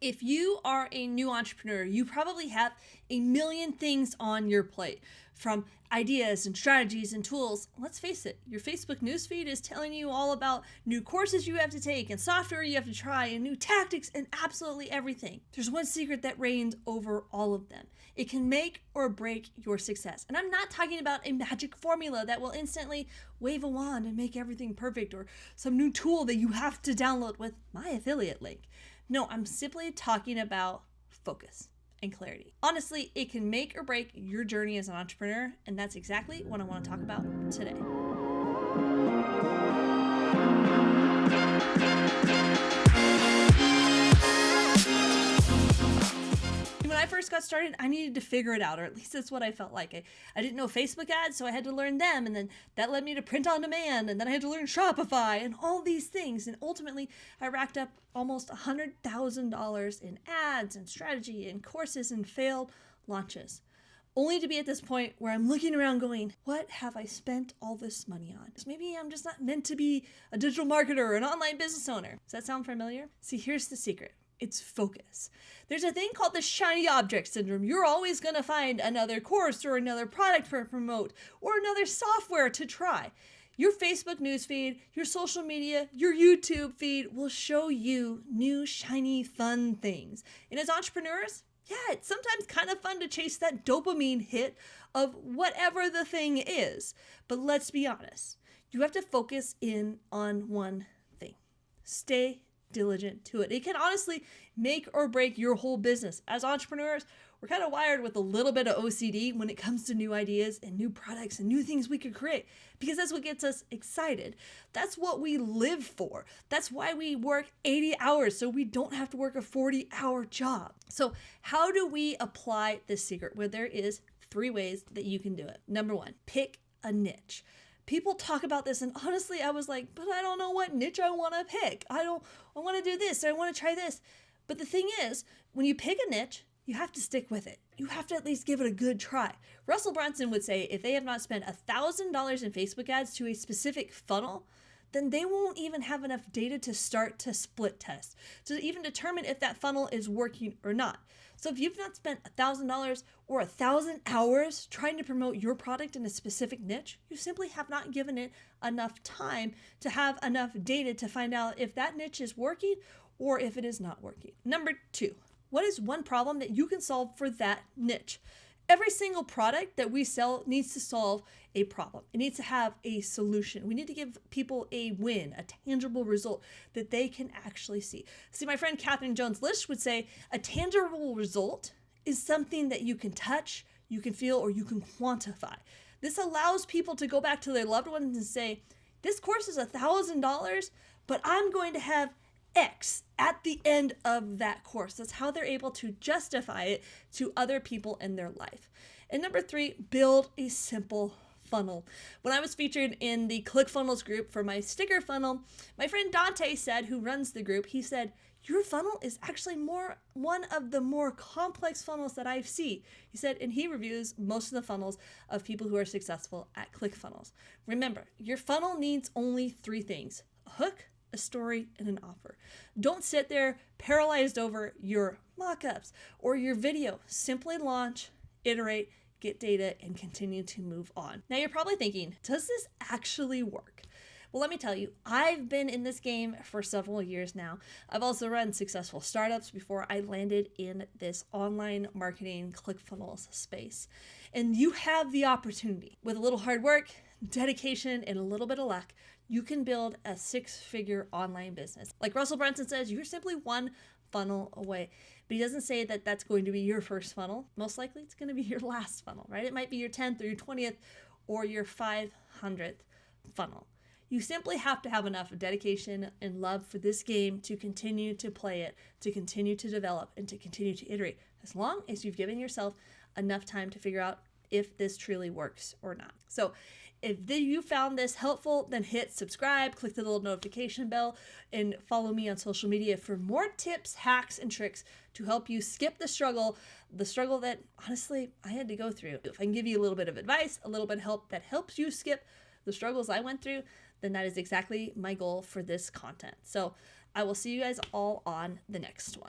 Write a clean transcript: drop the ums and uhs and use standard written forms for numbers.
If you are a new entrepreneur, you probably have a million things on your plate, from ideas and strategies and tools. Let's face it, your Facebook newsfeed is telling you all about new courses you have to take and software you have to try and new tactics and absolutely everything. There's one secret that reigns over all of them. It can make or break your success. And I'm not talking about a magic formula that will instantly wave a wand and make everything perfect, or some new tool that you have to download with my affiliate link. No, I'm simply talking about focus and clarity. Honestly, it can make or break your journey as an entrepreneur, and that's exactly what I want to talk about today. When I first got started, I needed to figure it out, or at least that's what I felt like. I didn't know Facebook ads, so I had to learn them, and then that led me to print on demand, and then I had to learn Shopify and all these things, and ultimately I racked up almost $100,000 in ads and strategy and courses and failed launches, only to be at this point where I'm looking around going, what have I spent all this money on? Maybe I'm just not meant to be a digital marketer or an online business owner. Does that sound familiar? See, here's the secret. It's focus. There's a thing called the shiny object syndrome. You're always going to find another course or another product to promote or another software to try. Your Facebook newsfeed, your social media, your YouTube feed will show you new, shiny, fun things. And as entrepreneurs, yeah, it's sometimes kind of fun to chase that dopamine hit of whatever the thing is. But let's be honest. You have to focus in on one thing. Stay diligent to it. It can honestly make or break your whole business. As entrepreneurs, we're kind of wired with a little bit of OCD when it comes to new ideas and new products and new things we could create, because that's what gets us excited. That's what we live for. That's why we work 80 hours so we don't have to work a 40-hour job. So how do we apply this secret? Well, there is 3 ways that you can do it. Number 1, pick a niche. People talk about this, and honestly, I was like, but I don't know what niche I want to pick. I want to do this, I want to try this. But the thing is, when you pick a niche, you have to stick with it. You have to at least give it a good try. Russell Brunson would say if they have not spent $1,000 in Facebook ads to a specific funnel, then they won't even have enough data to start to split test, to even determine if that funnel is working or not. So if you've not spent $1,000 or 1,000 hours trying to promote your product in a specific niche, you simply have not given it enough time to have enough data to find out if that niche is working or if it is not working. Number 2, what is one problem that you can solve for that niche? Every single product that we sell needs to solve a problem. It needs to have a solution. We need to give people a win, a tangible result that they can actually see. See, my friend Catherine Jones-Lish would say a tangible result is something that you can touch, you can feel, or you can quantify. This allows people to go back to their loved ones and say, this course is $1,000, but I'm going to have X at the end of that course. That's how they're able to justify it to other people in their life. And number 3, build a simple funnel. When I was featured in the ClickFunnels group for my sticker funnel, my friend Dante said, who runs the group, he said, your funnel is actually one of the more complex funnels that I see. He said, and he reviews most of the funnels of people who are successful at ClickFunnels. Remember, your funnel needs only 3 things: a hook, a story, and an offer. Don't sit there paralyzed over your mock-ups or your video. Simply launch, iterate, get data, and continue to move on. Now you're probably thinking, does this actually work? Well, let me tell you, I've been in this game for several years now. I've also run successful startups before I landed in this online marketing ClickFunnels space. And you have the opportunity, with a little hard work, dedication, and a little bit of luck, you can build a 6-figure online business. Like Russell Brunson says, you're simply one funnel away. But he doesn't say that that's going to be your first funnel. Most likely it's going to be your last funnel, right? It might be your 10th or your 20th or your 500th funnel. You simply have to have enough dedication and love for this game to continue to play it, to continue to develop, and to continue to iterate, as long as you've given yourself enough time to figure out if this truly works or not. So if you found this helpful, then hit subscribe, click the little notification bell, and follow me on social media for more tips, hacks, and tricks to help you skip the struggle that honestly I had to go through. If I can give you a little bit of advice, a little bit of help that helps you skip the struggles I went through, then that is exactly my goal for this content. So I will see you guys all on the next one.